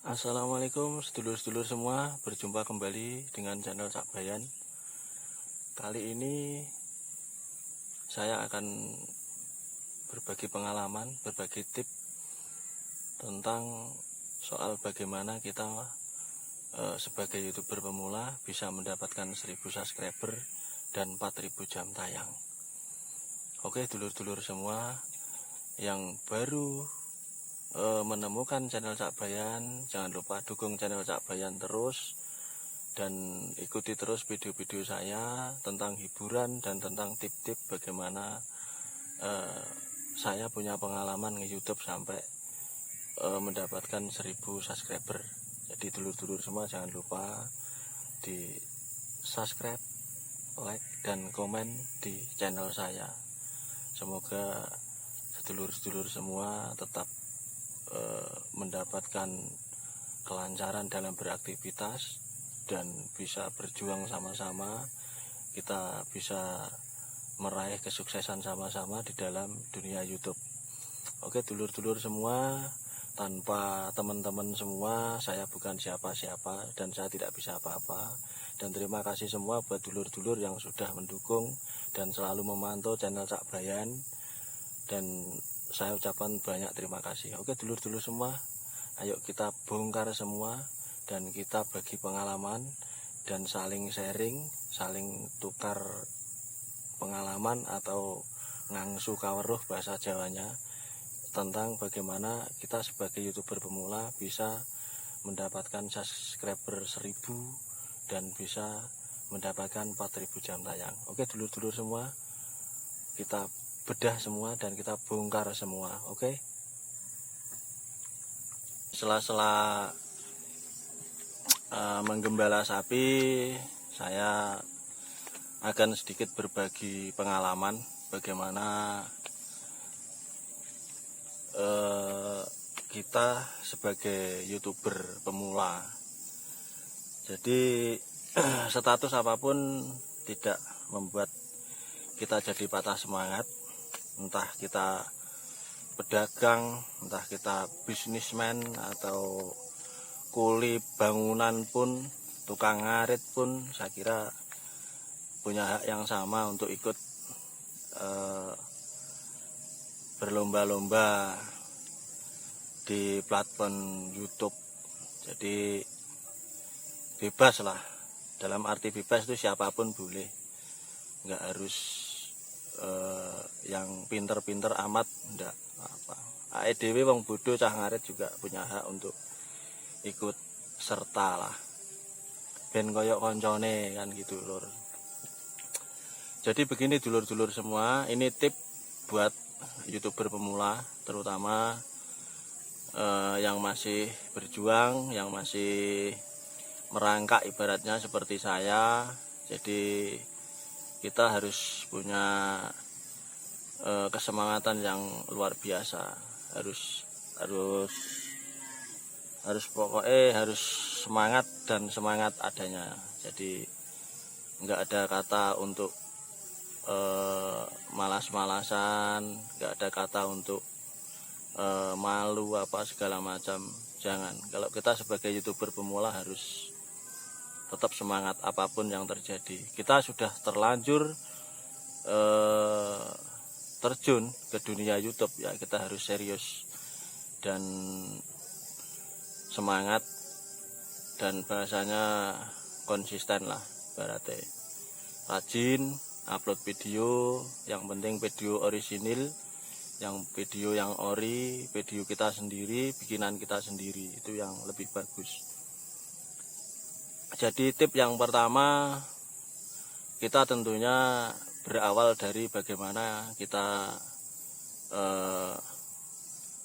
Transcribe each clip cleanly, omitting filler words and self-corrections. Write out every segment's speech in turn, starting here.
Assalamualaikum sedulur-sedulur semua, berjumpa kembali dengan channel Cak Bayan. Kali ini saya akan berbagi pengalaman, berbagi tips tentang soal bagaimana kita sebagai YouTuber pemula bisa mendapatkan 1000 subscriber dan 4000 jam tayang. Oke, dulur-dulur semua yang baru menemukan channel Cak Bayan, jangan lupa dukung channel Cak Bayan terus dan ikuti terus video-video saya tentang hiburan dan tentang tip-tip bagaimana saya punya pengalaman nge-YouTube sampai mendapatkan 1000 subscriber. Jadi dulur-dulur semua jangan lupa di subscribe, like dan komen di channel saya. Semoga sedulur-sedulur semua tetap mendapatkan kelancaran dalam beraktivitas dan bisa berjuang sama-sama, kita bisa meraih kesuksesan sama-sama di dalam dunia YouTube. Oke dulur-dulur semua, tanpa teman-teman semua saya bukan siapa-siapa dan saya tidak bisa apa-apa. Dan terima kasih semua buat dulur-dulur yang sudah mendukung dan selalu memantau channel Cak Bayan, dan saya ucapkan banyak terima kasih. Oke dulur-dulur semua, ayo kita bongkar semua dan kita bagi pengalaman dan saling sharing, saling tukar pengalaman atau ngangsu kaweruh bahasa Jawanya tentang bagaimana kita sebagai YouTuber pemula bisa mendapatkan subscriber 1000 dan bisa mendapatkan 4000 jam tayang. Oke dulur-dulur semua, kita bedah semua dan kita bongkar semua. Oke. Sela-sela menggembala sapi, saya akan sedikit berbagi pengalaman bagaimana kita sebagai YouTuber pemula. Jadi status apapun tidak membuat kita jadi patah semangat. Entah kita pedagang, entah kita bisnismen atau kuli bangunan pun, tukang ngarit pun, saya kira punya hak yang sama untuk ikut berlomba-lomba di platform YouTube. Jadi bebas lah, dalam arti bebas itu siapapun boleh, nggak harus yang pinter-pinter amat, enggak apa. AEDW wong bodoh cah ngarit juga punya hak untuk ikut serta lah. Ben koyok koncone kan gitu lur. Jadi begini dulur-dulur semua, ini tip buat YouTuber pemula, terutama yang masih berjuang, yang masih merangkak ibaratnya seperti saya. Jadi kita harus punya kesemangatan yang luar biasa, harus pokoknya harus semangat dan semangat adanya. Jadi nggak ada kata untuk malas-malasan, nggak ada kata untuk malu apa segala macam, jangan. Kalau kita sebagai YouTuber pemula harus tetap semangat apapun yang terjadi. Kita sudah terlanjur terjun ke dunia YouTube, ya kita harus serius dan semangat dan bahasanya konsisten lah, berarti rajin upload video, yang penting video orisinil, yang video yang ori, video kita sendiri, bikinan kita sendiri, itu yang lebih bagus. Jadi tip yang pertama, kita tentunya berawal dari bagaimana kita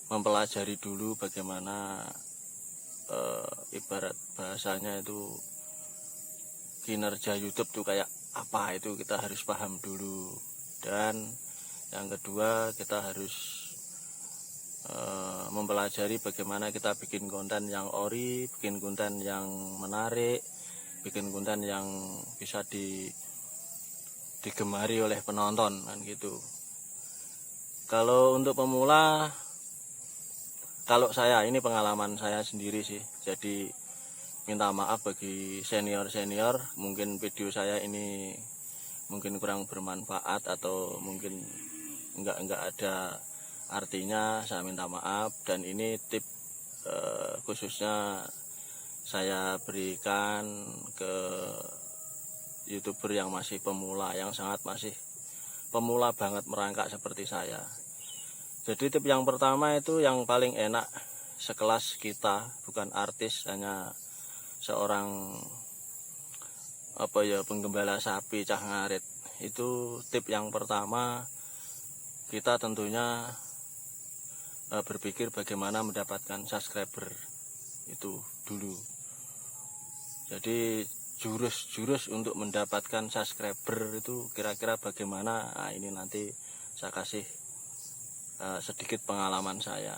mempelajari dulu bagaimana ibarat bahasanya itu kinerja YouTube tuh kayak apa, itu kita harus paham dulu. Dan yang kedua, kita harus mempelajari bagaimana kita bikin konten yang ori, bikin konten yang menarik, bikin konten yang bisa digemari oleh penonton kan gitu. Kalau untuk pemula Kalau saya, ini pengalaman saya sendiri sih, jadi minta maaf bagi senior-senior, mungkin video saya ini mungkin kurang bermanfaat atau mungkin enggak ada artinya, saya minta maaf. Dan ini tip khususnya saya berikan ke YouTuber yang masih pemula, yang sangat masih pemula banget merangkak seperti saya. Jadi tip yang pertama itu yang paling enak, sekelas kita, bukan artis, hanya seorang penggembala sapi cah ngarit. Itu tip yang pertama, kita tentunya berpikir bagaimana mendapatkan subscriber itu dulu. Jadi jurus-jurus untuk mendapatkan subscriber itu kira-kira bagaimana, nah, ini nanti saya kasih sedikit pengalaman saya.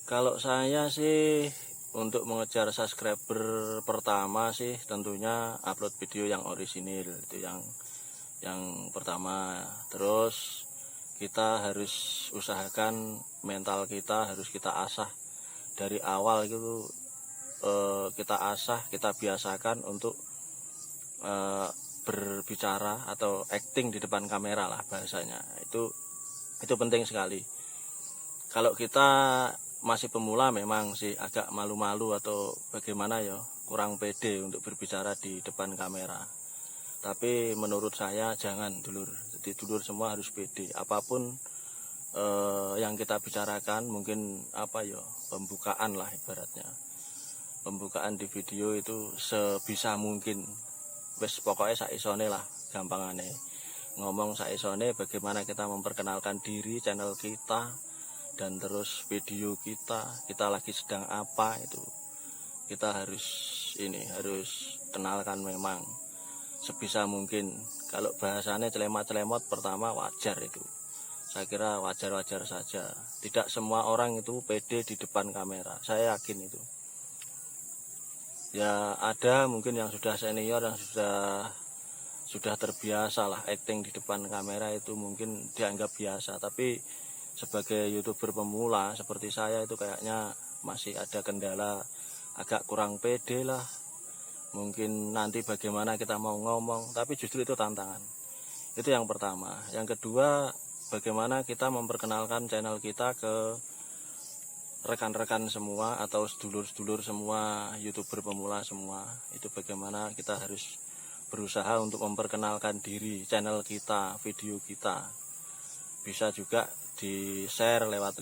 Kalau saya sih untuk mengejar subscriber pertama sih tentunya upload video yang orisinil, itu yang pertama. Terus kita harus usahakan mental kita harus kita asah dari awal gitu, kita asah, kita biasakan untuk berbicara atau acting di depan kamera lah bahasanya. Itu penting sekali. Kalau kita masih pemula memang sih agak malu-malu atau bagaimana ya, kurang pede untuk berbicara di depan kamera. Tapi menurut saya jangan, dulur. Jadi dulur semua harus pede. Apapun yang kita bicarakan, mungkin pembukaan lah ibaratnya. Pembukaan di video itu sebisa mungkin. Wes pokoknya saisone lah, gampangane. Ngomong saisone bagaimana kita memperkenalkan diri, channel kita, dan terus video kita lagi sedang apa, itu kita harus kenalkan memang sebisa mungkin. Kalau bahasanya celemot-celemot pertama wajar itu, saya kira wajar-wajar saja. Tidak semua orang itu pede di depan kamera, saya yakin itu. Ya ada mungkin yang sudah senior, yang sudah terbiasa lah acting di depan kamera, itu mungkin dianggap biasa. Tapi sebagai YouTuber pemula seperti saya itu kayaknya masih ada kendala, agak kurang pede lah. Mungkin nanti bagaimana kita mau ngomong, tapi justru itu tantangan. Itu yang pertama. Yang kedua, bagaimana kita memperkenalkan channel kita ke rekan-rekan semua atau sedulur-sedulur semua, YouTuber pemula semua. Itu bagaimana kita harus berusaha untuk memperkenalkan diri, channel kita, video kita. Bisa juga di-share lewat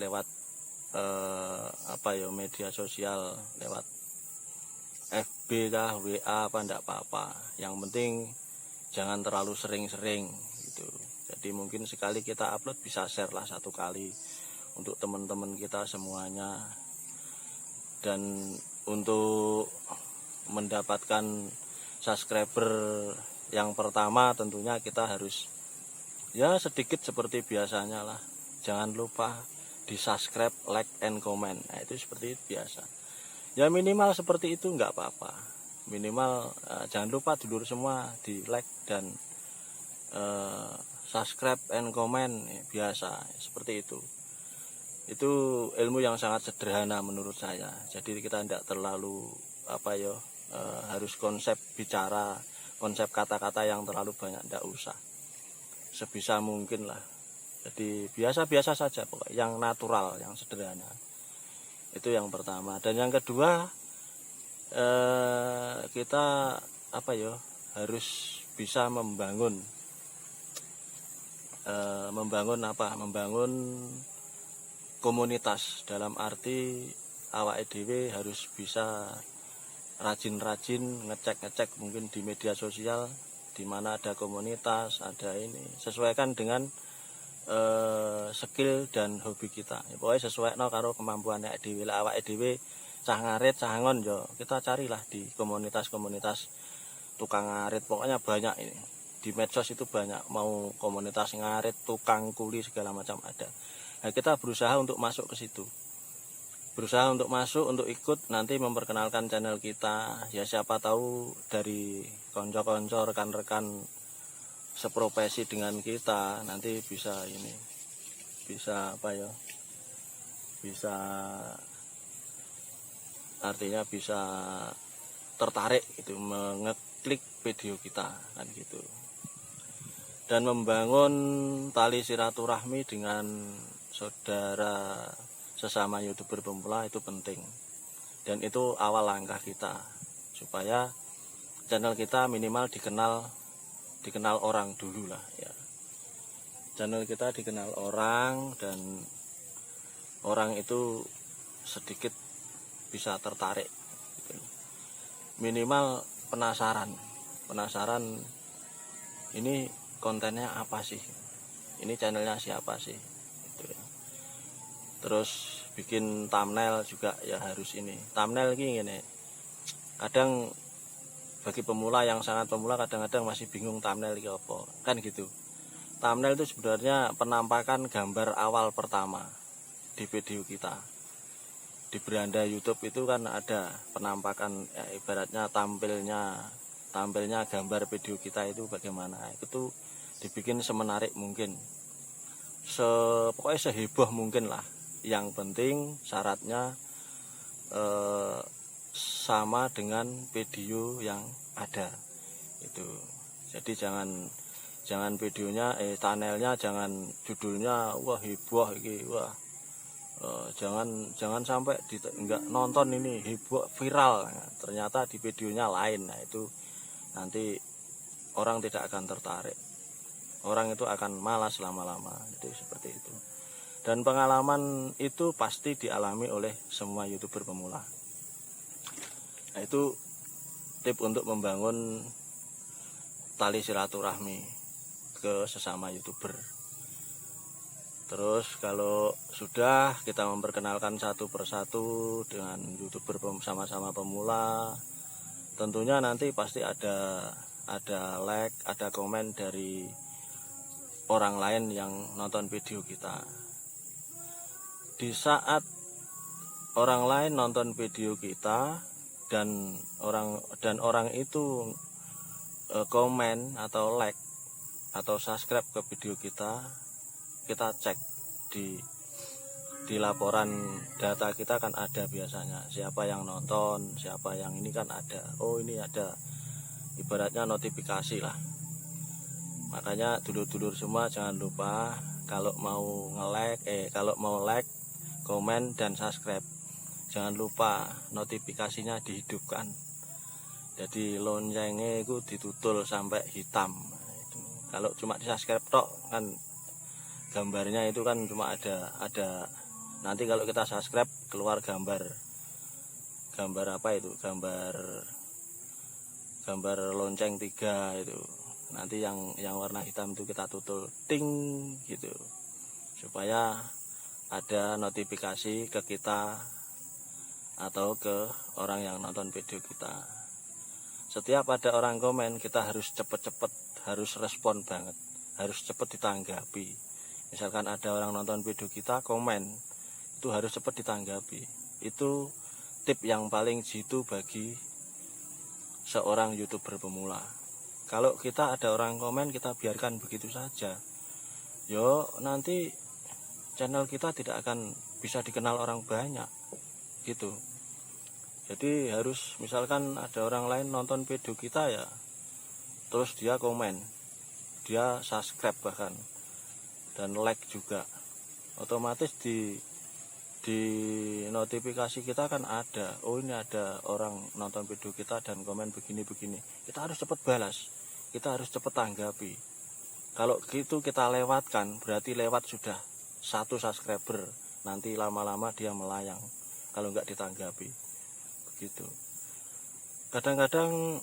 media sosial, lewat FB kah, WA apa, enggak apa-apa. Yang penting jangan terlalu sering-sering gitu. Jadi mungkin sekali kita upload bisa share lah 1 kali untuk teman-teman kita semuanya. Dan untuk mendapatkan subscriber yang pertama tentunya kita harus ya sedikit seperti biasanya lah. Jangan lupa di subscribe, like, and comment. Nah, itu seperti itu biasa. Ya minimal seperti itu nggak apa-apa. Minimal jangan lupa dulur semua di like dan subscribe and comment, ya, biasa seperti itu. Itu ilmu yang sangat sederhana menurut saya. Jadi kita tidak terlalu harus konsep bicara, konsep kata-kata yang terlalu banyak, tidak usah. Sebisa mungkin lah. Jadi biasa-biasa saja pokoknya, yang natural, yang sederhana. Itu yang pertama. Dan yang kedua, kita harus bisa membangun komunitas. Dalam arti awake dhewe harus bisa rajin-rajin ngecek mungkin di media sosial di mana ada komunitas, ada ini. Sesuaikan dengan skill dan hobi kita. Ya, pokoknya sesuaikan karo kemampuan awake dhewe. Lah awake dhewe cah ngarit, cah ngon yo, kita carilah di komunitas-komunitas tukang ngarit. Pokoknya banyak ini. Di medsos itu banyak, mau komunitas ngarit, tukang kuli segala macam ada. Nah, kita berusaha untuk masuk ke situ. Berusaha untuk masuk, untuk ikut, nanti memperkenalkan channel kita. Ya siapa tahu dari konco-konco, rekan-rekan seprofesi dengan kita nanti bisa bisa artinya bisa tertarik itu mengeklik video kita kan gitu. Dan membangun tali silaturahmi dengan saudara sesama YouTuber pemula itu penting. Dan itu awal langkah kita supaya channel kita minimal dikenal orang dulu lah ya. Channel kita dikenal orang dan orang itu sedikit bisa tertarik gitu. Minimal penasaran ini kontennya apa sih, ini channelnya siapa sih gitu ya. Terus bikin thumbnail juga ya harus ini. Thumbnail gini, kadang bagi pemula yang sangat pemula kadang-kadang masih bingung thumbnail iki apa kan gitu. Thumbnail itu sebenarnya penampakan gambar awal pertama di video kita. Di beranda YouTube itu kan ada penampakan ya, ibaratnya tampilnya gambar video kita itu bagaimana. Itu dibikin semenarik mungkin, pokoknya seheboh mungkin lah. Yang penting syaratnya sama dengan video yang ada itu. Jadi jangan videonya thumbnailnya jangan judulnya wah heboh iki wah. Jangan sampai nggak nonton ini heboh viral, ternyata di videonya lain. Nah itu nanti orang tidak akan tertarik, orang itu akan malas lama-lama. Itu seperti itu. Dan pengalaman itu pasti dialami oleh semua YouTuber pemula. Nah itu tip untuk membangun tali silaturahmi ke sesama YouTuber. Terus kalau sudah kita memperkenalkan satu persatu dengan YouTuber sama-sama pemula, tentunya nanti pasti ada like, ada komen dari orang lain yang nonton video kita. Di saat orang lain nonton video kita dan orang itu komen atau like atau subscribe ke video kita cek di laporan data kita kan ada biasanya siapa yang nonton, siapa yang ini kan ada. Oh ini ada ibaratnya notifikasi lah. Makanya dulur-dulur semua jangan lupa kalau mau like, komen dan subscribe, jangan lupa notifikasinya dihidupkan. Jadi loncengnya itu ditutul sampai hitam. Kalau cuma di subscribe tok kan gambarnya itu kan cuma ada nanti kalau kita subscribe keluar gambar apa itu gambar lonceng 3 itu. Nanti yang warna hitam itu kita tutul ting gitu supaya ada notifikasi ke kita atau ke orang yang nonton video kita. Setiap ada orang komen kita harus cepet-cepet, harus respon banget, harus cepet ditanggapi. Misalkan ada orang nonton video kita komen, itu harus cepat ditanggapi. Itu tip yang paling jitu bagi seorang YouTuber pemula. Kalau kita ada orang komen kita biarkan begitu saja, nanti channel kita tidak akan bisa dikenal orang banyak gitu. Jadi harus misalkan ada orang lain nonton video kita ya, terus dia komen, dia subscribe bahkan dan like juga, otomatis di notifikasi kita kan ada, oh ini ada orang nonton video kita dan komen begini-begini. Kita harus cepat balas, kita harus cepat tanggapi. Kalau gitu kita lewatkan, berarti lewat sudah 1 subscriber, nanti lama-lama dia melayang kalau nggak ditanggapi begitu. Kadang-kadang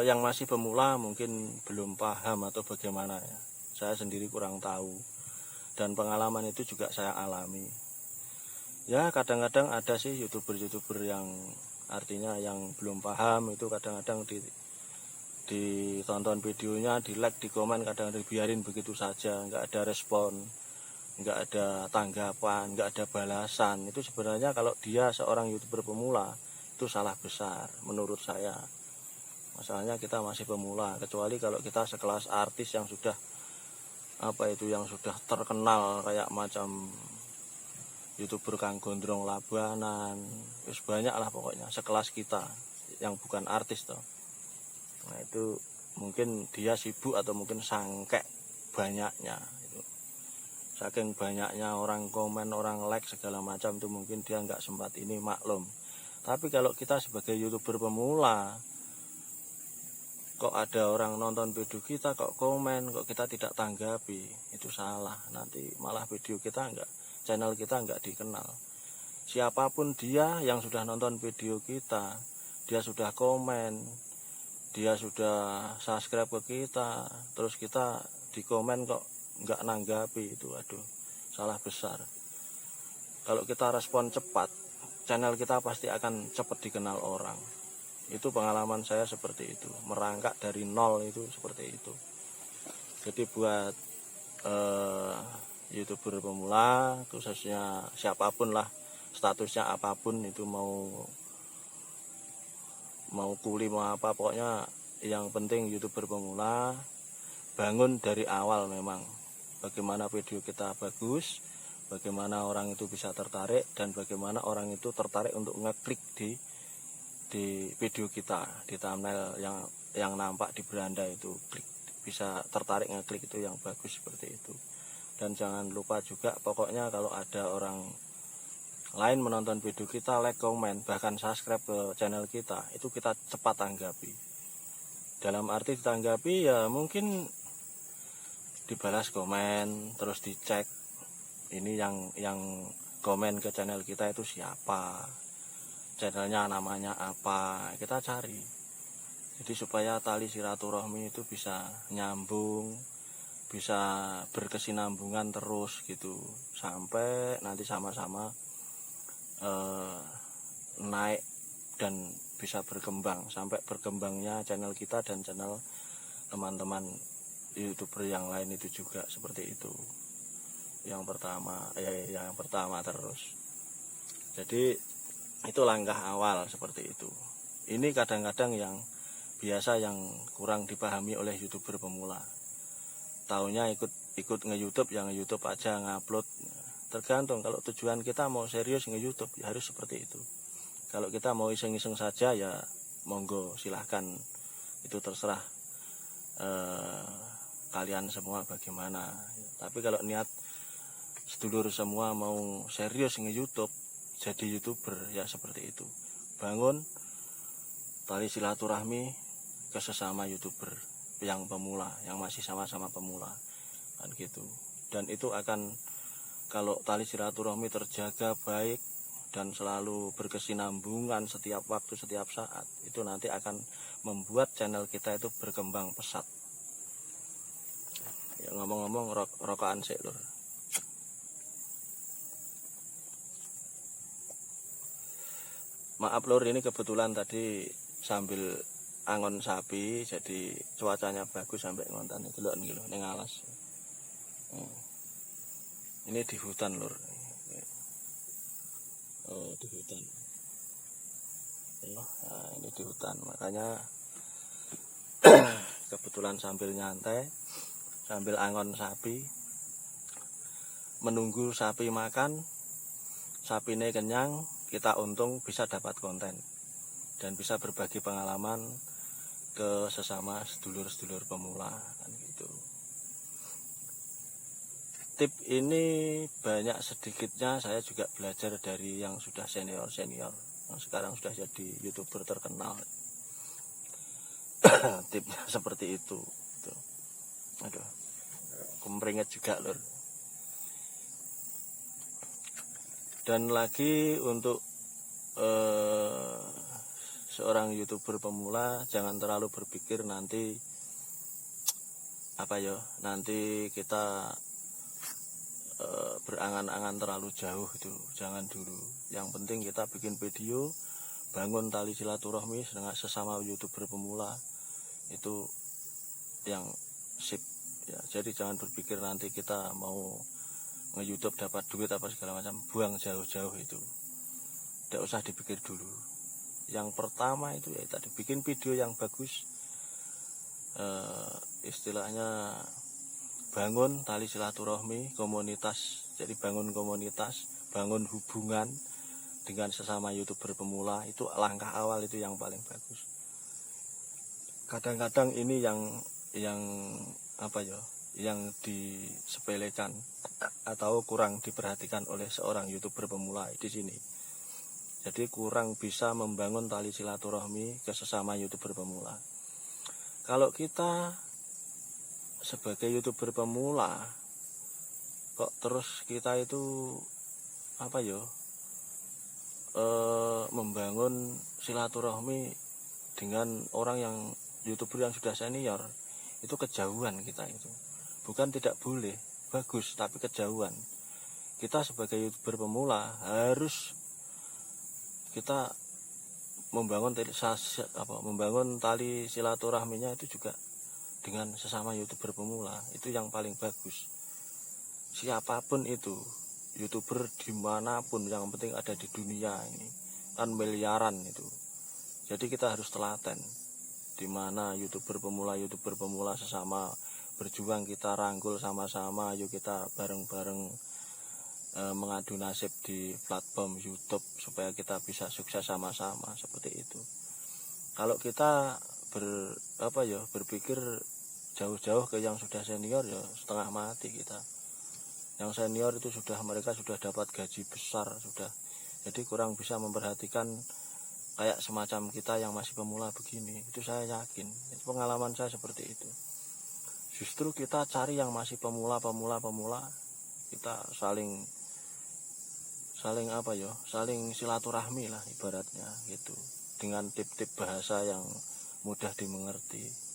yang masih pemula mungkin belum paham atau bagaimana ya. Saya sendiri kurang tahu dan pengalaman itu juga saya alami. Ya kadang-kadang ada sih YouTuber yang artinya yang belum paham itu kadang-kadang ditonton videonya, di like, di komen, kadang dibiarin begitu saja, nggak ada respon, nggak ada tanggapan, nggak ada balasan. Itu sebenarnya kalau dia seorang YouTuber pemula itu salah besar menurut saya. Masalahnya kita masih pemula, kecuali kalau kita sekelas artis yang sudah yang sudah terkenal kayak macam YouTuber kang gondrong labanan, terus banyak lah pokoknya sekelas kita yang bukan artis toh. Nah itu mungkin dia sibuk atau mungkin sangkek banyaknya itu. Saking banyaknya orang komen, orang like segala macam itu mungkin dia nggak sempat ini, maklum. Tapi kalau kita sebagai YouTuber pemula, kok ada orang nonton video kita kok komen, kok kita tidak tanggapi, itu salah. Nanti malah video kita channel kita nggak dikenal. Siapapun dia yang sudah nonton video kita, dia sudah komen, dia sudah subscribe ke kita, terus kita di komen kok nggak nanggapi, itu aduh salah besar. Kalau kita respon cepat, channel kita pasti akan cepat dikenal orang. Itu pengalaman saya seperti itu, merangkak dari nol itu seperti itu. Jadi buat YouTuber pemula, khususnya siapapun lah, statusnya apapun itu, mau kuli mau apa, pokoknya yang penting YouTuber pemula, bangun dari awal memang. Bagaimana video kita bagus, bagaimana orang itu bisa tertarik, dan bagaimana orang itu tertarik untuk ngeklik di video kita, di thumbnail yang nampak di beranda itu, klik, bisa tertarik ngeklik, itu yang bagus seperti itu. Dan jangan lupa juga, pokoknya kalau ada orang lain menonton video kita, like, komen, bahkan subscribe ke channel kita, itu kita cepat tanggapi. Dalam arti ditanggapi ya mungkin dibalas komen, terus dicek ini yang komen ke channel kita itu siapa, channelnya namanya apa, kita cari. Jadi supaya tali silaturahmi itu bisa nyambung, bisa berkesinambungan terus gitu, sampai nanti sama-sama naik dan bisa berkembang, sampai berkembangnya channel kita dan channel teman-teman YouTuber yang lain itu juga seperti itu. Yang pertama terus. Jadi itu langkah awal seperti itu. Ini kadang-kadang yang biasa yang kurang dipahami oleh YouTuber pemula. Taunya ikut nge-YouTube, yang nge-YouTube aja, ngupload. Tergantung, kalau tujuan kita mau serius nge-YouTube ya harus seperti itu. Kalau kita mau iseng-iseng saja ya monggo silahkan, itu terserah kalian semua bagaimana. Tapi kalau niat sedulur semua mau serius nge-YouTube, jadi YouTuber ya seperti itu. Bangun tali silaturahmi ke sesama YouTuber yang pemula, yang masih sama-sama pemula, kan gitu. Dan itu akan, kalau tali silaturahmi terjaga baik dan selalu berkesinambungan setiap waktu, setiap saat, itu nanti akan membuat channel kita itu berkembang pesat. Ya, ngomong-ngomong rokokan sik lur. Maaf lur, ini kebetulan tadi sambil angon sapi, jadi cuacanya bagus sampai ngontan itu lho, ning alas. Ini di hutan lur. Oh, di hutan. Nah, ini di hutan, makanya kebetulan sambil nyantai, sambil angon sapi, menunggu sapi makan, sapine kenyang, kita untung bisa dapat konten dan bisa berbagi pengalaman ke sesama sedulur-sedulur pemula, kan gitu. Tip ini banyak sedikitnya saya juga belajar dari yang sudah senior-senior, yang sekarang sudah jadi YouTuber terkenal. Tipnya seperti itu. Aduh, kemeringet juga lur. Dan lagi untuk seorang YouTuber pemula, jangan terlalu berpikir nanti nanti kita berangan-angan terlalu jauh, itu jangan dulu. Yang penting kita bikin video, bangun tali silaturahmi dengan sesama YouTuber pemula, itu yang sip ya. Jadi jangan berpikir nanti kita mau nge-YouTube dapat duit apa segala macam, buang jauh-jauh itu, tidak usah dipikir dulu. Yang pertama itu ya tadi, bikin video yang bagus, istilahnya bangun tali silaturahmi, komunitas. Jadi bangun komunitas, membangun hubungan dengan sesama YouTuber pemula. Itu langkah awal, itu yang paling bagus. Kadang-kadang ini yang apa ya, yang disepelekan atau kurang diperhatikan oleh seorang YouTuber pemula di sini. Jadi kurang bisa membangun tali silaturahmi ke sesama YouTuber pemula. Kalau kita sebagai YouTuber pemula kok terus kita itu apa ya, membangun silaturahmi dengan orang yang YouTuber yang sudah senior, itu kejauhan kita itu. Bukan tidak boleh, bagus, tapi kejauhan. Kita sebagai YouTuber pemula harus kita membangun tali silaturahminya itu juga dengan sesama YouTuber pemula. Itu yang paling bagus. Siapapun itu, YouTuber dimanapun, yang penting ada di dunia ini, kan miliaran itu. Jadi kita harus telaten, dimana YouTuber pemula sesama berjuang, kita rangkul sama-sama. Yuk kita bareng-bareng mengadu nasib di platform YouTube supaya kita bisa sukses sama-sama, seperti itu. Kalau kita berpikir jauh-jauh ke yang sudah senior, ya setengah mati kita. Yang senior itu mereka sudah dapat gaji besar sudah, jadi kurang bisa memperhatikan kayak semacam kita yang masih pemula begini. Itu saya yakin, pengalaman saya seperti itu. Justru kita cari yang masih pemula, kita saling silaturahmi lah ibaratnya gitu, dengan tip-tip bahasa yang mudah dimengerti.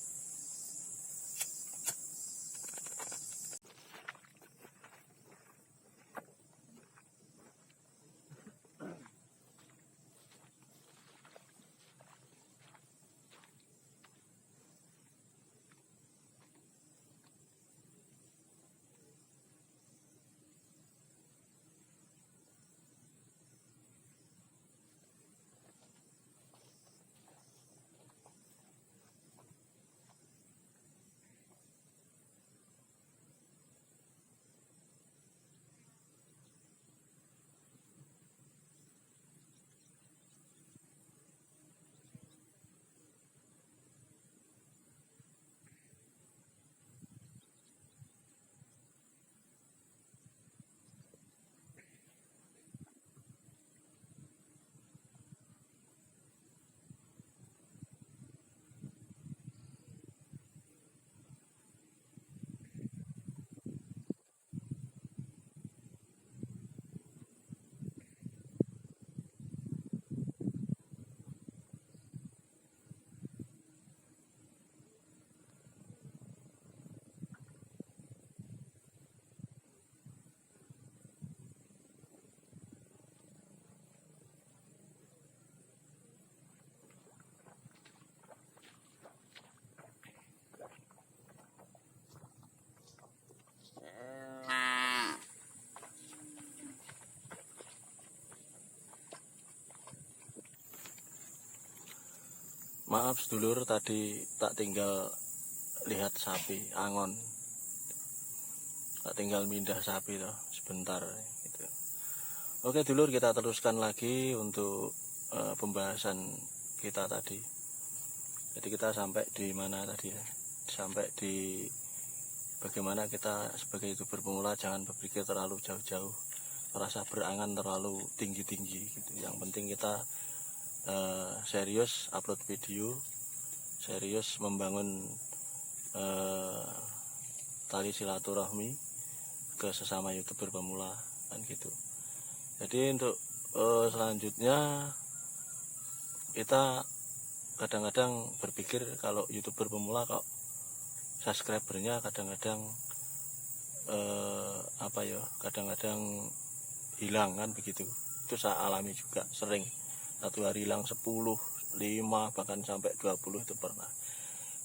Maaf sedulur, tadi tak tinggal lihat sapi angon, tak tinggal mindah sapi toh sebentar gitu. Oke dulur, kita teruskan lagi untuk pembahasan kita tadi. Jadi kita sampai di mana tadi ya? Sampai di bagaimana kita sebagai YouTuber pemula jangan berpikir terlalu jauh-jauh, merasa berangan terlalu tinggi-tinggi gitu. Yang penting kita serius upload video, serius membangun tali silaturahmi ke sesama YouTuber pemula kan gitu. Jadi untuk selanjutnya kita kadang-kadang berpikir kalau YouTuber pemula kok subscribernya kadang-kadang kadang-kadang hilang kan begitu. Itu saya alami juga, sering satu hari hilang 10, 5, bahkan sampai 20 itu pernah.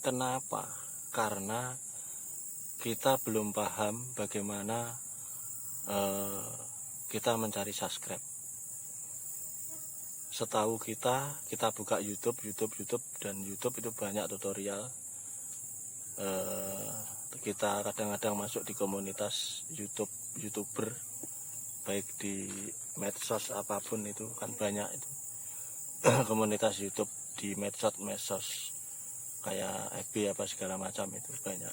Kenapa? Karena kita belum paham bagaimana kita mencari subscribe. Setahu kita buka YouTube, dan YouTube itu banyak tutorial. Kita kadang-kadang masuk di komunitas YouTuber, baik di medsos apapun itu kan banyak itu komunitas YouTube di medsos kayak FB apa segala macam itu banyak.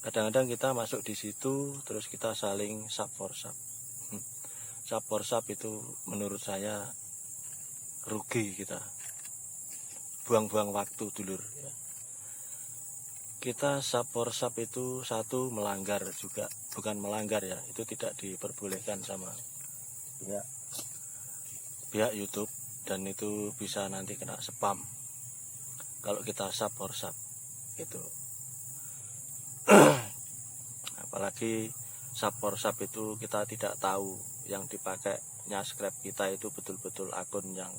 Kadang-kadang kita masuk di situ terus kita saling sub for sub. Sub for sub itu menurut saya rugi kita. Buang-buang waktu dulur ya. Kita sub for sub itu satu melanggar juga, bukan melanggar ya, itu tidak diperbolehkan sama pihak YouTube dan itu bisa nanti kena spam kalau kita sub for sub gitu. Apalagi sub for sub itu kita tidak tahu yang dipakai subscribe kita itu betul-betul akun yang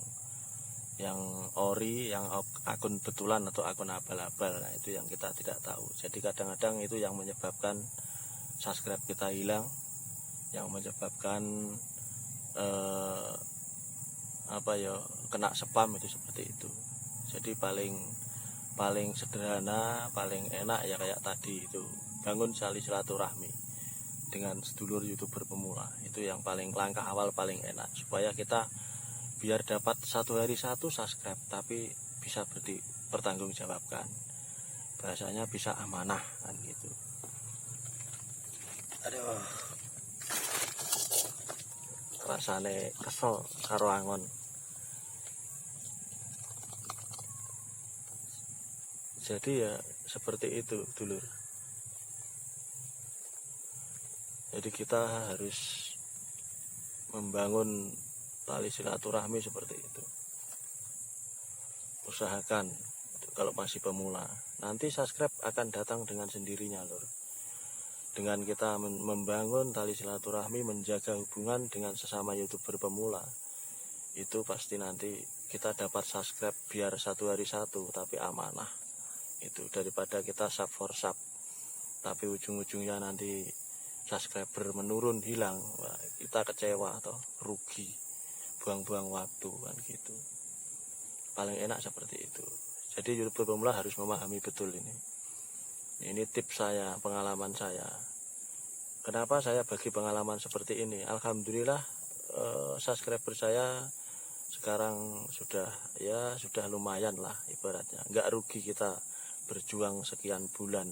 ori, yang akun betulan atau akun abal-abal. Nah, itu yang kita tidak tahu. Jadi kadang-kadang itu yang menyebabkan subscribe kita hilang, yang menyebabkan kena spam itu seperti itu. Jadi paling sederhana, paling enak ya kayak tadi itu, bangun tali silaturahmi dengan sedulur YouTuber pemula. Itu yang paling langkah awal paling enak, supaya kita biar dapat satu hari satu subscribe tapi bisa bertanggungjawabkan, bahasanya bisa amanah kan gitu. Aduh, rasane kesel karo angon. Jadi ya seperti itu dulur. Jadi kita harus membangun tali silaturahmi seperti itu. Usahakan kalau masih pemula, nanti subscribe akan datang dengan sendirinya lur. Dengan kita membangun tali silaturahmi, menjaga hubungan dengan sesama YouTuber pemula, itu pasti nanti kita dapat subscribe biar satu hari satu tapi amanah. Itu daripada kita sub for sub tapi ujung-ujungnya nanti subscriber menurun, hilang. Wah, kita kecewa atau rugi, buang-buang waktu kan gitu. Paling enak seperti itu. Jadi YouTuber pemula harus memahami betul ini. Ini tips saya, pengalaman saya. Kenapa saya bagi pengalaman seperti ini? Alhamdulillah subscriber saya sekarang sudah lumayan lah ibaratnya. Nggak rugi kita berjuang sekian bulan,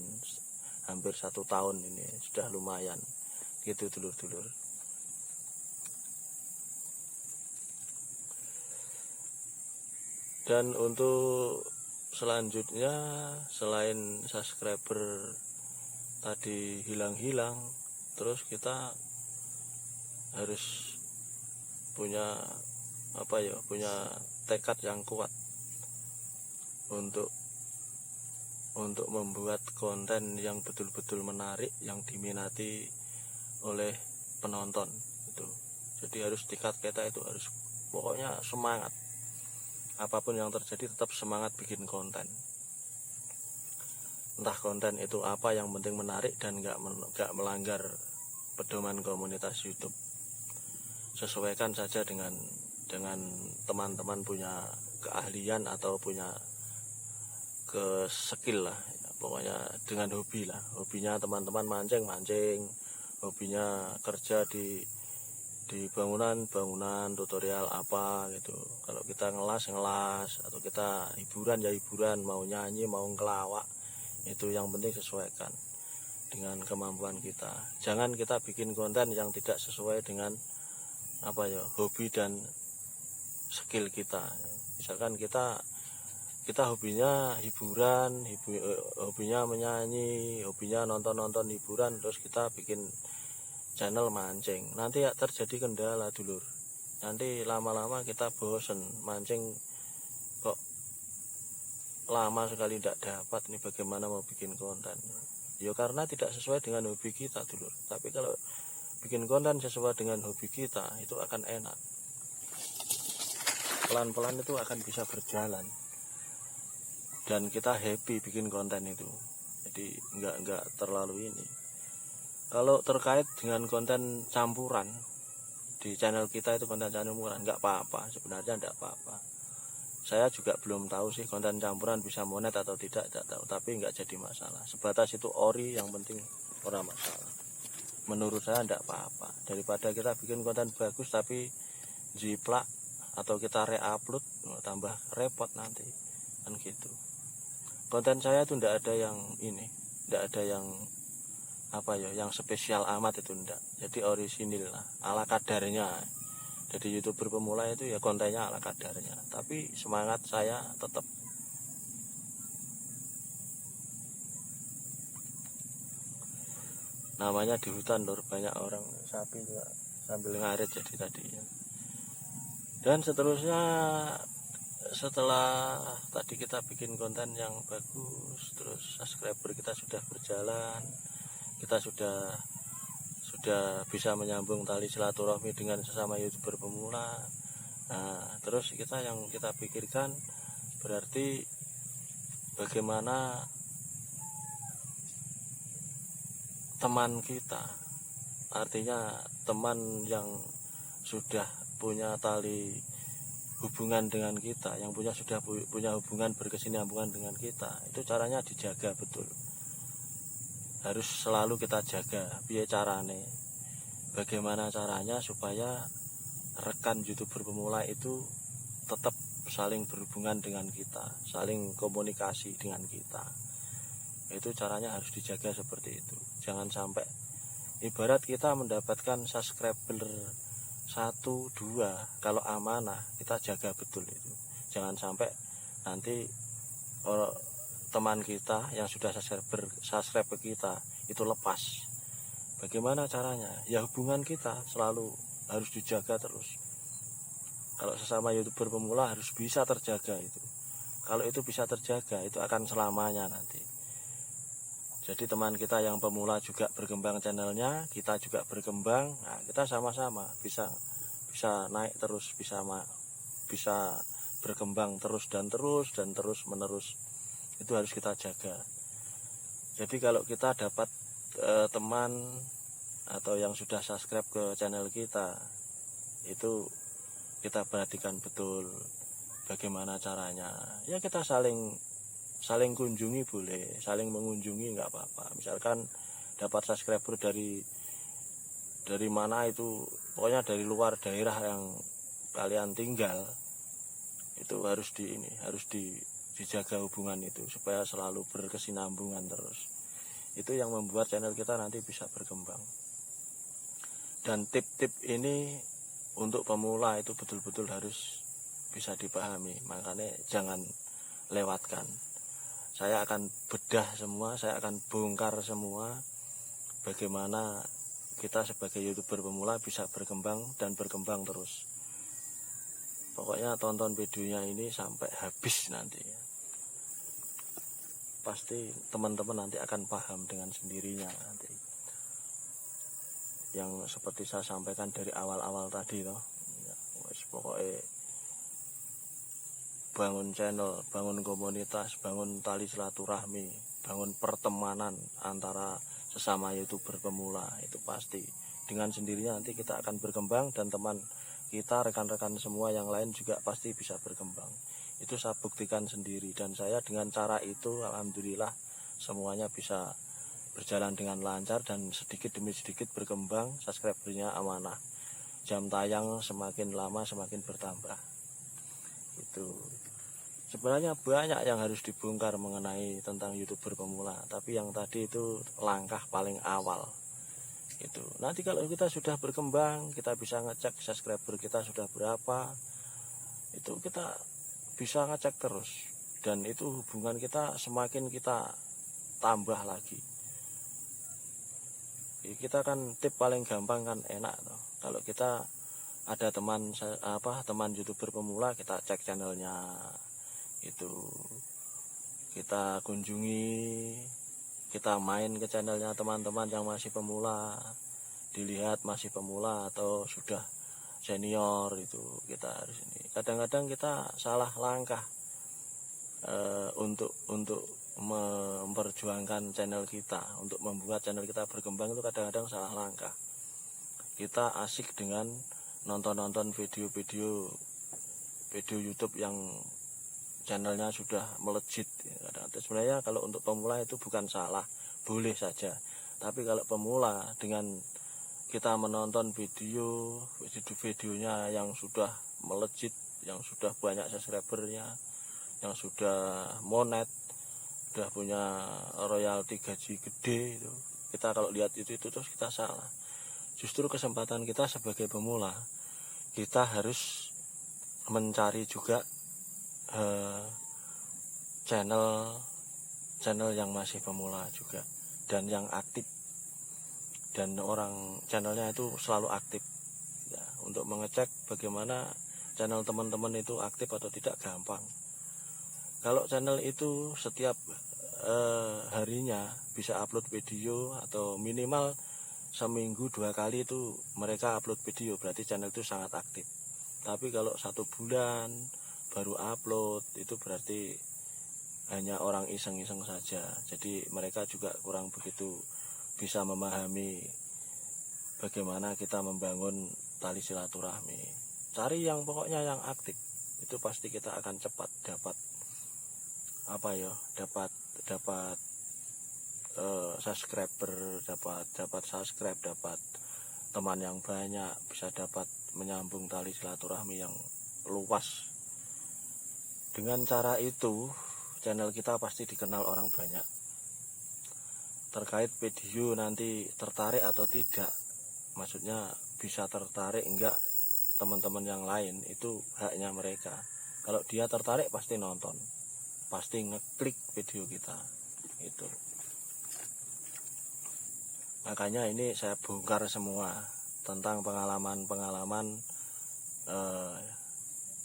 hampir 1 tahun ini sudah lumayan gitu dulur-dulur. Dan untuk selanjutnya, selain subscriber tadi hilang-hilang, terus kita harus punya tekad yang kuat untuk membuat konten yang betul-betul menarik, yang diminati oleh penonton itu. Jadi harus tekad kita itu harus pokoknya semangat. Apapun yang terjadi tetap semangat bikin konten. Entah konten itu apa, yang penting menarik dan nggak melanggar pedoman komunitas YouTube. Sesuaikan saja dengan teman-teman punya keahlian atau punya skill lah ya, pokoknya dengan hobi lah. Hobinya teman-teman mancing, hobinya kerja di bangunan tutorial apa gitu. Kalau kita ngelas atau kita hiburan, mau nyanyi mau ngelawak, itu yang penting sesuaikan dengan kemampuan kita. Jangan kita bikin konten yang tidak sesuai dengan hobi dan skill kita. Misalkan kita hobinya hiburan, hobinya menyanyi, hobinya nonton hiburan, terus kita bikin channel mancing. Nanti ya terjadi kendala dulur. Nanti lama-lama kita bosen mancing, kok lama sekali tidak dapat, ini bagaimana mau bikin konten. Ya karena tidak sesuai dengan hobi kita dulur. Tapi kalau bikin konten sesuai dengan hobi kita, itu akan enak. Pelan-pelan itu akan bisa berjalan. Dan kita happy bikin konten itu. Jadi enggak terlalu ini. Kalau terkait dengan konten campuran di channel kita, itu konten campuran enggak apa-apa, sebenarnya enggak apa-apa. Saya juga belum tahu sih konten campuran bisa monet atau tidak tahu, tapi enggak jadi masalah. Sebatas itu ori, yang penting ora masalah. menurut saya tidak apa-apa, daripada kita bikin konten bagus tapi jiplak atau kita re-upload tambah repot nanti kan gitu. Konten saya itu tidak ada yang ini, tidak ada yang apa ya, yang spesial amat itu enggak. Jadi orisinil lah, ala kadarnya. Jadi YouTuber pemula itu ya kontennya ala kadarnya, tapi semangat saya tetap. Namanya di hutan lur, banyak orang sapi juga sambil ngarit jadi tadi ya. Dan seterusnya, setelah tadi kita bikin konten yang bagus, terus subscriber kita sudah berjalan, kita sudah bisa menyambung tali silaturahmi dengan sesama YouTuber pemula. Nah, terus yang kita pikirkan berarti bagaimana teman kita, artinya teman yang sudah punya tali hubungan dengan kita, yang sudah punya hubungan berkesinambungan dengan kita, itu caranya dijaga betul. Harus selalu kita jaga. Piye carane? Bagaimana caranya supaya rekan YouTuber pemula itu tetap saling berhubungan dengan kita, saling komunikasi dengan kita. Itu caranya harus dijaga seperti itu. Jangan sampai ibarat kita mendapatkan subscriber 1, 2, kalau amanah kita jaga betul itu. Jangan sampai nanti teman kita yang sudah subscribe ke kita itu lepas. Bagaimana caranya? Ya hubungan kita selalu harus dijaga terus. Kalau sesama YouTuber pemula harus bisa terjaga itu. Kalau itu bisa terjaga, itu akan selamanya nanti. Jadi teman kita yang pemula juga berkembang channelnya, kita juga berkembang. Nah, kita sama-sama bisa naik terus, bisa berkembang terus menerus. Itu harus kita jaga. Jadi kalau kita dapat teman atau yang sudah subscribe ke channel kita, itu kita perhatikan betul bagaimana caranya. Ya kita saling kunjungi boleh, saling mengunjungi nggak apa-apa. Misalkan dapat subscriber dari mana itu, pokoknya dari luar daerah yang kalian tinggal, itu harus dijaga hubungan itu supaya selalu berkesinambungan terus. Itu yang membuat channel kita nanti bisa berkembang. Dan tip-tip ini untuk pemula itu betul-betul harus bisa dipahami, makanya jangan lewatkan. Saya akan bedah semua, saya akan bongkar semua bagaimana kita sebagai YouTuber pemula bisa berkembang dan berkembang terus. Pokoknya tonton videonya ini sampai habis nanti. Pasti teman-teman nanti akan paham dengan sendirinya nanti. Yang seperti saya sampaikan dari awal-awal tadi toh. Ya, pokoknya bangun channel, bangun komunitas, bangun tali silaturahmi, bangun pertemanan antara sesama YouTuber pemula, itu pasti dengan sendirinya nanti kita akan berkembang, dan teman kita, rekan-rekan semua yang lain juga pasti bisa berkembang. Itu saya buktikan sendiri, dan saya dengan cara itu alhamdulillah semuanya bisa berjalan dengan lancar dan sedikit demi sedikit berkembang, subscribernya amanah. Jam tayang semakin lama semakin bertambah. Itu sebenarnya banyak yang harus dibongkar mengenai tentang YouTuber pemula, tapi yang tadi itu langkah paling awal. Itu nanti kalau kita sudah berkembang, kita bisa ngecek subscriber kita sudah berapa, itu kita bisa ngecek terus, dan itu hubungan kita semakin kita tambah lagi. Kita kan tip paling gampang kan enak toh. Kalau kita ada teman YouTuber pemula, kita cek channelnya, itu kita kunjungi, kita main ke channelnya teman-teman yang masih pemula, dilihat masih pemula atau sudah senior, itu kita harus ini. Kadang-kadang kita salah langkah untuk memperjuangkan channel kita, untuk membuat channel kita berkembang, itu kadang-kadang salah langkah. Kita asik dengan nonton video YouTube yang channelnya sudah melejit. Sebenarnya kalau untuk pemula itu bukan salah, boleh saja. Tapi kalau pemula dengan kita menonton videonya yang sudah melejit, yang sudah banyak subscribernya, yang sudah monet, sudah punya royalti gaji gede itu. Kita kalau lihat itu terus kita salah. Justru kesempatan kita sebagai pemula, kita harus mencari juga channel yang masih pemula juga dan yang aktif, dan orang channelnya itu selalu aktif ya, untuk mengecek bagaimana channel teman-teman itu aktif atau tidak gampang. Kalau channel itu setiap harinya bisa upload video atau minimal seminggu 2 kali itu mereka upload video, berarti channel itu sangat aktif. Tapi kalau 1 bulan baru upload, itu berarti hanya orang iseng-iseng saja. Jadi mereka juga kurang begitu bisa memahami bagaimana kita membangun tali silaturahmi. Cari yang pokoknya yang aktif, itu pasti kita akan cepat dapat dapat subscriber, dapat subscribe, dapat teman yang banyak, bisa dapat menyambung tali silaturahmi yang luas. Dengan cara itu channel kita pasti dikenal orang banyak. Terkait video nanti tertarik atau tidak, maksudnya bisa tertarik enggak teman-teman yang lain, itu haknya mereka. Kalau dia tertarik pasti nonton, pasti ngeklik video kita itu. Makanya ini saya bongkar semua tentang pengalaman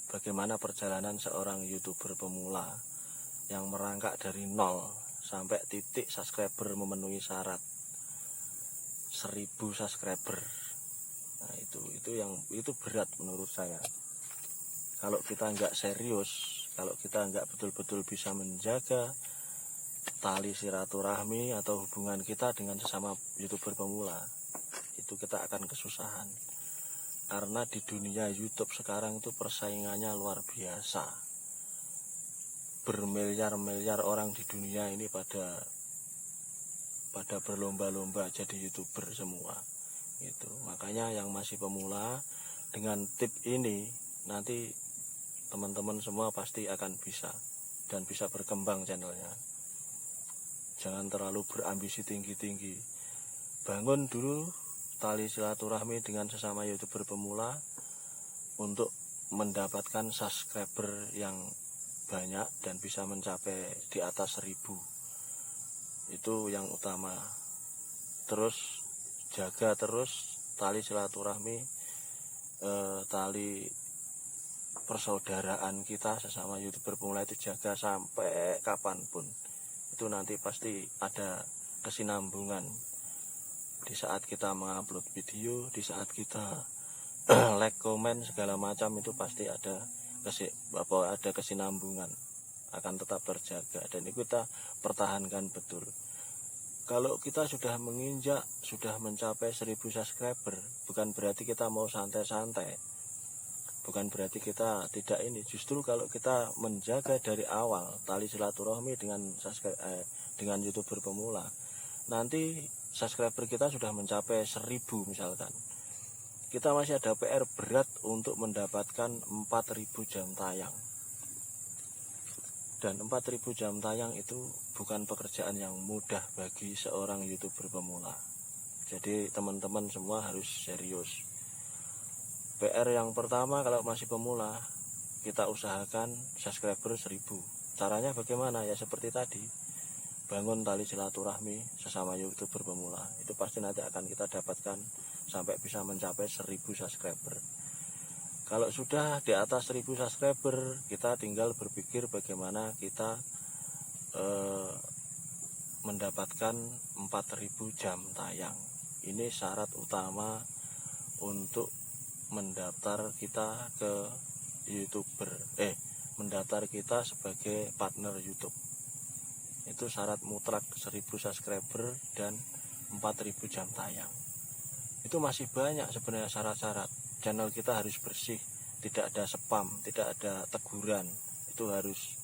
bagaimana perjalanan seorang YouTuber pemula yang merangkak dari 0 sampai titik subscriber memenuhi syarat 1000 subscriber. Nah, itu berat menurut saya. Kalau kita nggak serius, kalau kita nggak betul-betul bisa menjaga tali silaturahmi atau hubungan kita dengan sesama YouTuber pemula, itu kita akan kesusahan. Karena di dunia YouTube sekarang itu persaingannya luar biasa. Bermiliar-miliar orang di dunia ini pada berlomba-lomba jadi YouTuber semua. Itu makanya yang masih pemula dengan tip ini nanti teman-teman semua pasti akan bisa dan bisa berkembang channelnya. Jangan terlalu berambisi tinggi-tinggi. Bangun dulu tali silaturahmi dengan sesama YouTuber pemula untuk mendapatkan subscriber yang banyak dan bisa mencapai di atas 1000. Itu yang utama. Terus jaga terus tali silaturahmi, tali persaudaraan kita sesama YouTuber pemula itu jaga sampai kapanpun. Itu nanti pasti ada kesinambungan. Di saat kita mengupload video, di saat kita like, komen segala macam, itu pasti ada kesinambungan, akan tetap terjaga dan itu kita pertahankan betul. Kalau kita sudah menginjak, sudah mencapai 1000 subscriber, bukan berarti kita mau santai-santai, bukan berarti kita tidak ini. Justru kalau kita menjaga dari awal tali silaturahmi dengan YouTuber pemula, nanti subscriber kita sudah mencapai 1000 misalkan, kita masih ada PR berat untuk mendapatkan 4000 jam tayang. Dan 4000 jam tayang itu bukan pekerjaan yang mudah bagi seorang YouTuber pemula. Jadi teman-teman semua harus serius. PR yang pertama kalau masih pemula, kita usahakan subscriber 1000. Caranya bagaimana? Ya seperti tadi, bangun tali silaturahmi sesama YouTuber pemula. Itu pasti nanti akan kita dapatkan sampai bisa mencapai 1000 subscriber. Kalau sudah di atas 1000 subscriber, kita tinggal berpikir bagaimana kita mendapatkan 4000 jam tayang. Ini syarat utama untuk mendaftar kita ke YouTuber, mendaftar kita sebagai partner YouTube. Itu syarat mutlak 1000 subscriber dan 4000 jam tayang. Itu masih banyak sebenarnya syarat-syarat. Channel kita harus bersih, tidak ada spam, tidak ada teguran. Itu harus